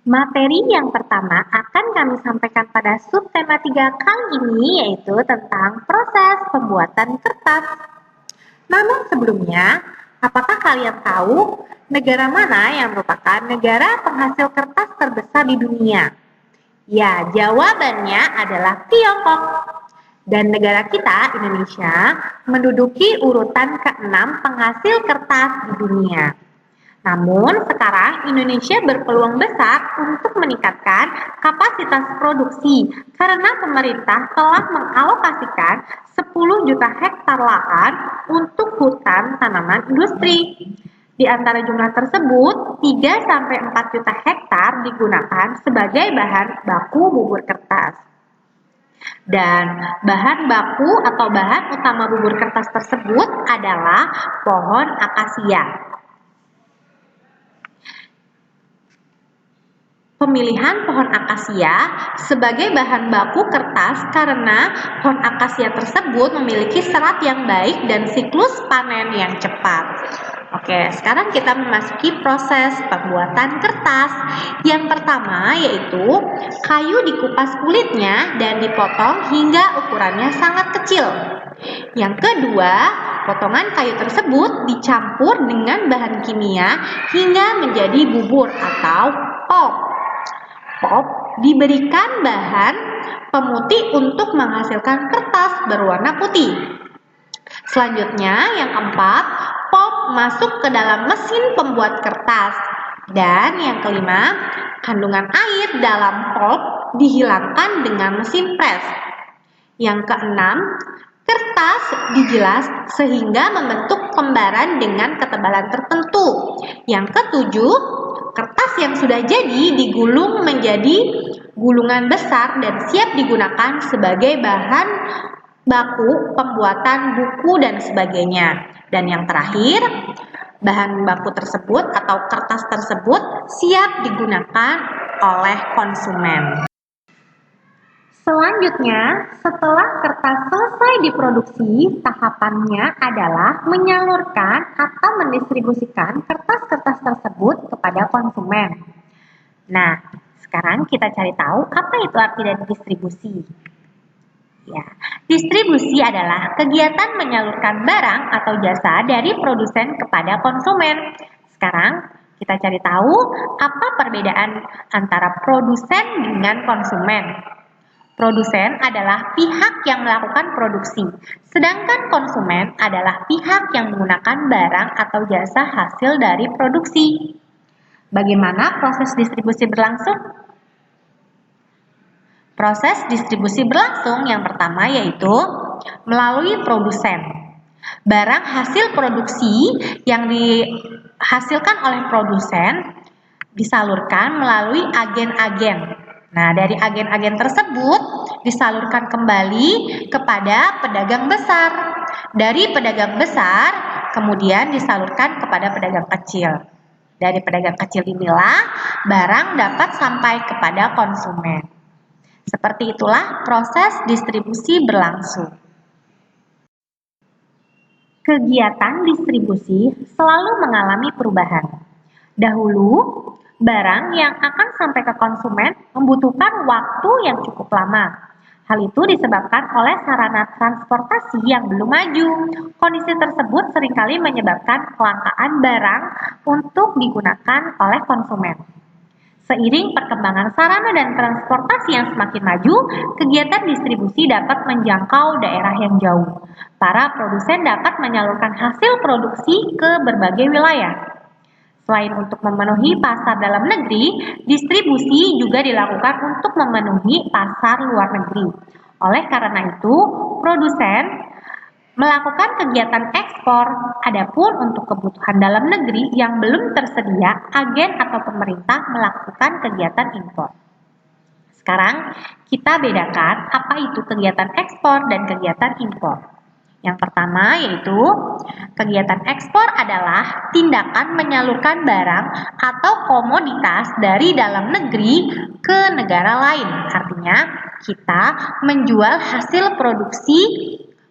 Materi yang pertama akan kami sampaikan pada subtema 3 kali ini, yaitu tentang proses pembuatan kertas. Namun sebelumnya, apakah kalian tahu negara mana yang merupakan negara penghasil kertas terbesar di dunia? Ya, jawabannya adalah Tiongkok. Dan negara kita, Indonesia, menduduki urutan ke-6 penghasil kertas di dunia. Namun, sekarang Indonesia berpeluang besar untuk meningkatkan kapasitas produksi karena pemerintah telah mengalokasikan 10 juta hektar lahan untuk hutan tanaman industri. Di antara jumlah tersebut, 3-4 juta hektar digunakan sebagai bahan baku bubur kertas. Dan bahan baku atau bahan utama bubur kertas tersebut adalah pohon akasia. Pemilihan pohon akasia sebagai bahan baku kertas karena pohon akasia tersebut memiliki serat yang baik dan siklus panen yang cepat. Oke, sekarang kita memasuki proses pembuatan kertas. Yang pertama yaitu kayu dikupas kulitnya dan dipotong hingga ukurannya sangat kecil. Yang kedua, potongan kayu tersebut dicampur dengan bahan kimia hingga menjadi bubur atau pop. Pop diberikan bahan pemutih untuk menghasilkan kertas berwarna putih. Selanjutnya, yang keempat, pop masuk ke dalam mesin pembuat kertas. Dan yang kelima, kandungan air dalam pop dihilangkan dengan mesin pres. Yang keenam, kertas digilas sehingga membentuk lembaran dengan ketebalan tertentu. Yang ketujuh, kertas yang sudah jadi digulung menjadi gulungan besar dan siap digunakan sebagai bahan baku pembuatan buku dan sebagainya. Dan yang terakhir, bahan baku tersebut atau kertas tersebut siap digunakan oleh konsumen. Selanjutnya, setelah kertas selesai diproduksi, tahapannya adalah menyalurkan atau mendistribusikan kertas-kertas tersebut kepada konsumen. Nah, sekarang kita cari tahu apa itu arti dari distribusi. Ya, distribusi adalah kegiatan menyalurkan barang atau jasa dari produsen kepada konsumen. Sekarang kita cari tahu apa perbedaan antara produsen dengan konsumen. Produsen adalah pihak yang melakukan produksi, sedangkan konsumen adalah pihak yang menggunakan barang atau jasa hasil dari produksi. Bagaimana proses distribusi berlangsung? Proses distribusi berlangsung yang pertama yaitu melalui produsen. Barang hasil produksi yang dihasilkan oleh produsen disalurkan melalui agen-agen. Nah, dari agen-agen tersebut disalurkan kembali kepada pedagang besar. Dari pedagang besar kemudian disalurkan kepada pedagang kecil. Dari pedagang kecil inilah barang dapat sampai kepada konsumen. Seperti itulah proses distribusi berlangsung. Kegiatan distribusi selalu mengalami perubahan. Dahulu, barang yang akan sampai ke konsumen membutuhkan waktu yang cukup lama. Hal itu disebabkan oleh sarana transportasi yang belum maju. Kondisi tersebut seringkali menyebabkan kelangkaan barang untuk digunakan oleh konsumen. Seiring perkembangan sarana dan transportasi yang semakin maju, kegiatan distribusi dapat menjangkau daerah yang jauh. Para produsen dapat menyalurkan hasil produksi ke berbagai wilayah. Selain untuk memenuhi pasar dalam negeri, distribusi juga dilakukan untuk memenuhi pasar luar negeri. Oleh karena itu, produsen melakukan kegiatan ekspor. Adapun untuk kebutuhan dalam negeri yang belum tersedia, agen atau pemerintah melakukan kegiatan impor. Sekarang kita bedakan apa itu kegiatan ekspor dan kegiatan impor. Yang pertama yaitu kegiatan ekspor adalah tindakan menyalurkan barang atau komoditas dari dalam negeri ke negara lain. Artinya kita menjual hasil produksi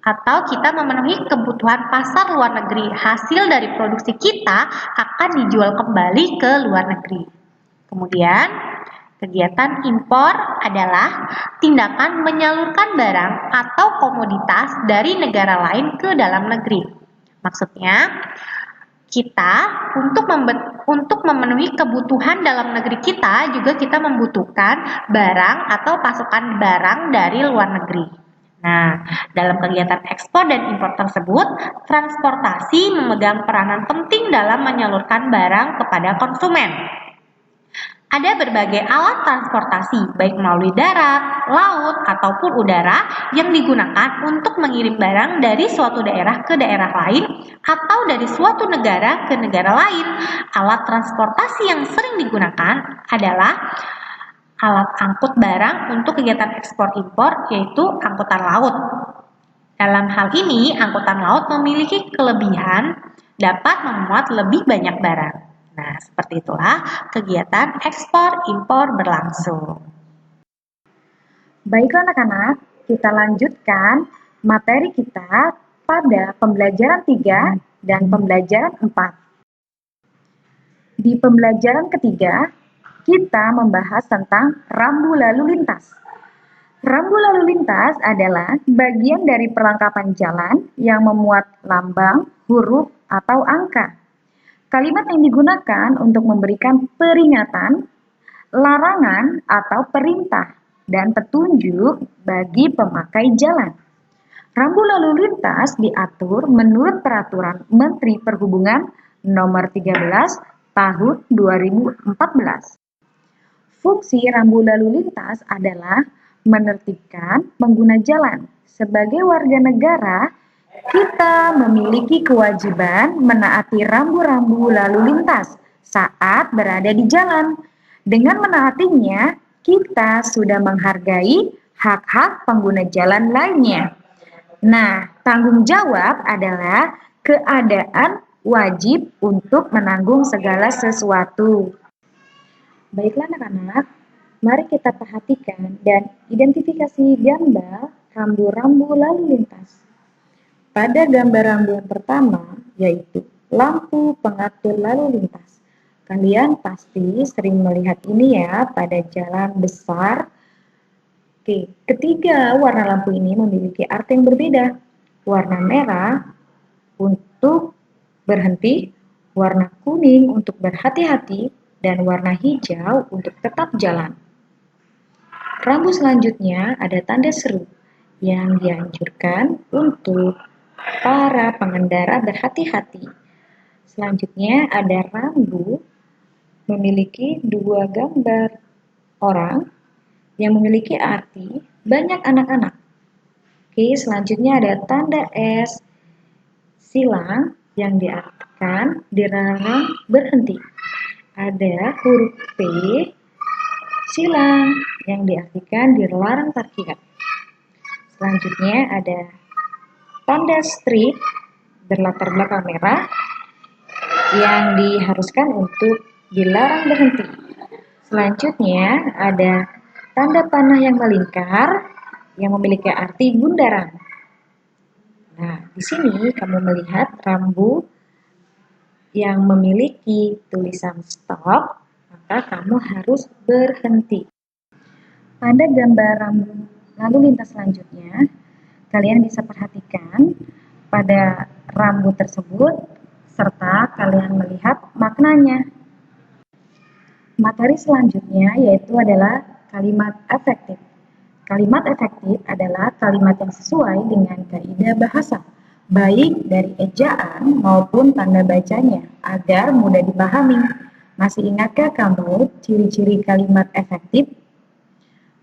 atau kita memenuhi kebutuhan pasar luar negeri. Hasil dari produksi kita akan dijual kembali ke luar negeri. Kemudian, kegiatan impor adalah tindakan menyalurkan barang atau komoditas dari negara lain ke dalam negeri. Maksudnya, kita untuk memenuhi kebutuhan dalam negeri kita juga kita membutuhkan barang atau pasokan barang dari luar negeri. Nah, dalam kegiatan ekspor dan impor tersebut, transportasi memegang peranan penting dalam menyalurkan barang kepada konsumen. Ada berbagai alat transportasi, baik melalui darat, laut, ataupun udara yang digunakan untuk mengirim barang dari suatu daerah ke daerah lain atau dari suatu negara ke negara lain. Alat transportasi yang sering digunakan adalah alat angkut barang untuk kegiatan ekspor impor, yaitu angkutan laut. Dalam hal ini, angkutan laut memiliki kelebihan dapat memuat lebih banyak barang. Nah, seperti itulah kegiatan ekspor-impor berlangsung. Baiklah anak-anak, kita lanjutkan materi kita pada pembelajaran 3 dan pembelajaran 4. Di pembelajaran ketiga, kita membahas tentang rambu lalu lintas. Rambu lalu lintas adalah bagian dari perlengkapan jalan yang memuat lambang, huruf, atau angka. Kalimat yang digunakan untuk memberikan peringatan, larangan atau perintah, dan petunjuk bagi pemakai jalan. Rambu lalu lintas diatur menurut Peraturan Menteri Perhubungan Nomor 13 Tahun 2014. Fungsi rambu lalu lintas adalah menertibkan pengguna jalan. Sebagai warga negara, kita memiliki kewajiban menaati rambu-rambu lalu lintas saat berada di jalan. Dengan menaatinya, kita sudah menghargai hak-hak pengguna jalan lainnya. Nah, tanggung jawab adalah keadaan wajib untuk menanggung segala sesuatu. Baiklah anak-anak, mari kita perhatikan dan identifikasi gambar rambu-rambu lalu lintas. Pada gambar rambu yang pertama, yaitu lampu pengatur lalu lintas. Kalian pasti sering melihat ini ya pada jalan besar. Oke, ketiga warna lampu ini memiliki arti yang berbeda. Warna merah untuk berhenti, warna kuning untuk berhati-hati, dan warna hijau untuk tetap jalan. Rambu selanjutnya ada tanda seru yang dianjurkan untuk para pengendara berhati-hati. Selanjutnya ada rambu memiliki dua gambar orang yang memiliki arti banyak anak-anak. Oke, selanjutnya ada tanda S silang yang diartikan dilarang berhenti. Ada huruf P silang yang diartikan dilarang parkir. Selanjutnya ada tanda strip berlatar belakang merah yang diharuskan untuk dilarang berhenti. Selanjutnya ada tanda panah yang melingkar yang memiliki arti bundaran. Nah, di sini kamu melihat rambu yang memiliki tulisan stop, maka kamu harus berhenti. Pada gambar rambu lalu lintas selanjutnya, kalian bisa perhatikan pada rambu tersebut serta kalian melihat maknanya. Materi selanjutnya yaitu adalah kalimat efektif. Kalimat efektif adalah kalimat yang sesuai dengan kaidah bahasa, baik dari ejaan maupun tanda bacanya, agar mudah dipahami. Masih ingatkah kamu ciri-ciri kalimat efektif?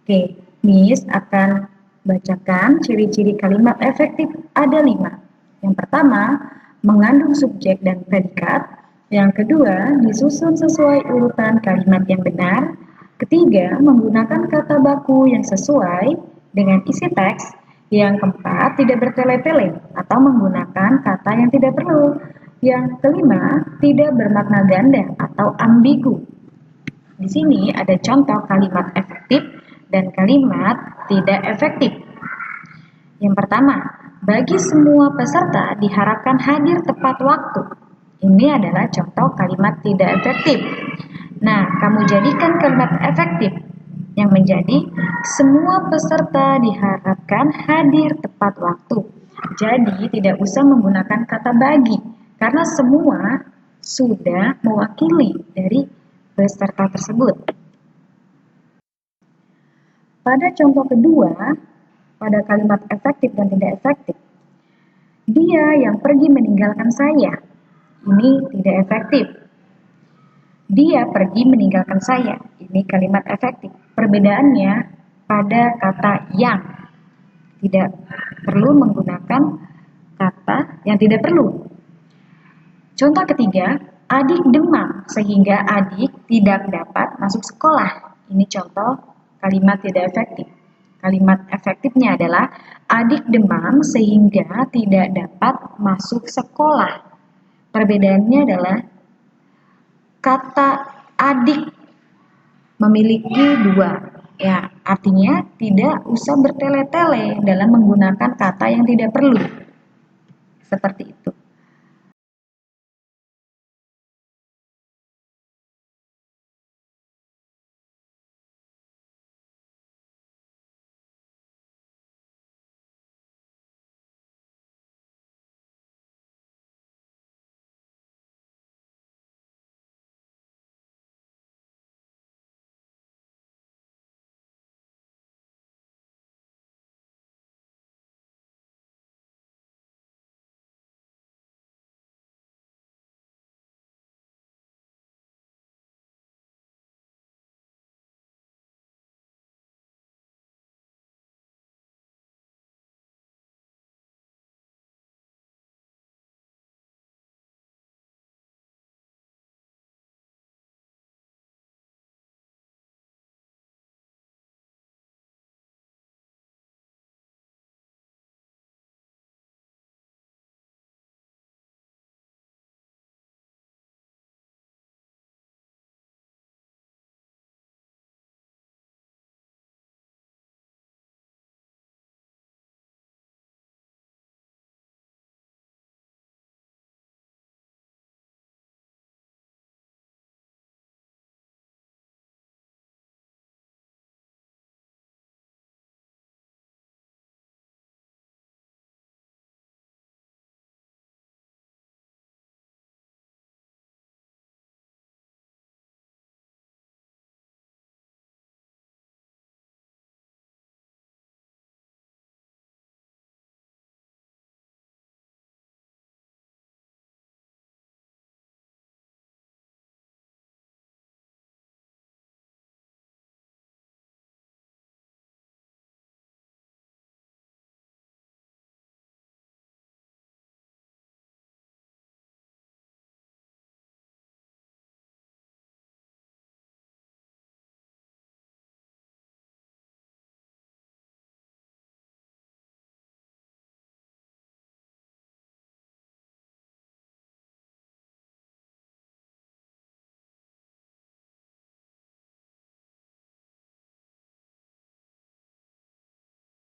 Oke, Miss akan bacakan ciri-ciri kalimat efektif ada 5. Yang pertama, mengandung subjek dan predikat. Yang kedua, disusun sesuai urutan kalimat yang benar. Ketiga, menggunakan kata baku yang sesuai dengan isi teks. Yang keempat, tidak bertele-tele atau menggunakan kata yang tidak perlu. Yang kelima, tidak bermakna ganda atau ambigu. Di sini ada contoh kalimat efektif dan kalimat tidak efektif. Yang pertama, bagi semua peserta diharapkan hadir tepat waktu. Ini adalah contoh kalimat tidak efektif. Nah, kamu jadikan kalimat efektif yang menjadi semua peserta diharapkan hadir tepat waktu. Jadi, tidak usah menggunakan kata bagi, karena semua sudah mewakili dari peserta tersebut. Pada contoh kedua, pada kalimat efektif dan tidak efektif, dia yang pergi meninggalkan saya. Ini tidak efektif. Dia pergi meninggalkan saya. Ini kalimat efektif. Perbedaannya pada kata yang. Tidak perlu menggunakan kata yang tidak perlu. Contoh ketiga, adik demam sehingga adik tidak dapat masuk sekolah. Ini contoh kalimat tidak efektif. Kalimat efektifnya adalah adik demam sehingga tidak dapat masuk sekolah. Perbedaannya adalah kata adik memiliki dua, ya, artinya tidak usah bertele-tele dalam menggunakan kata yang tidak perlu. Seperti itu.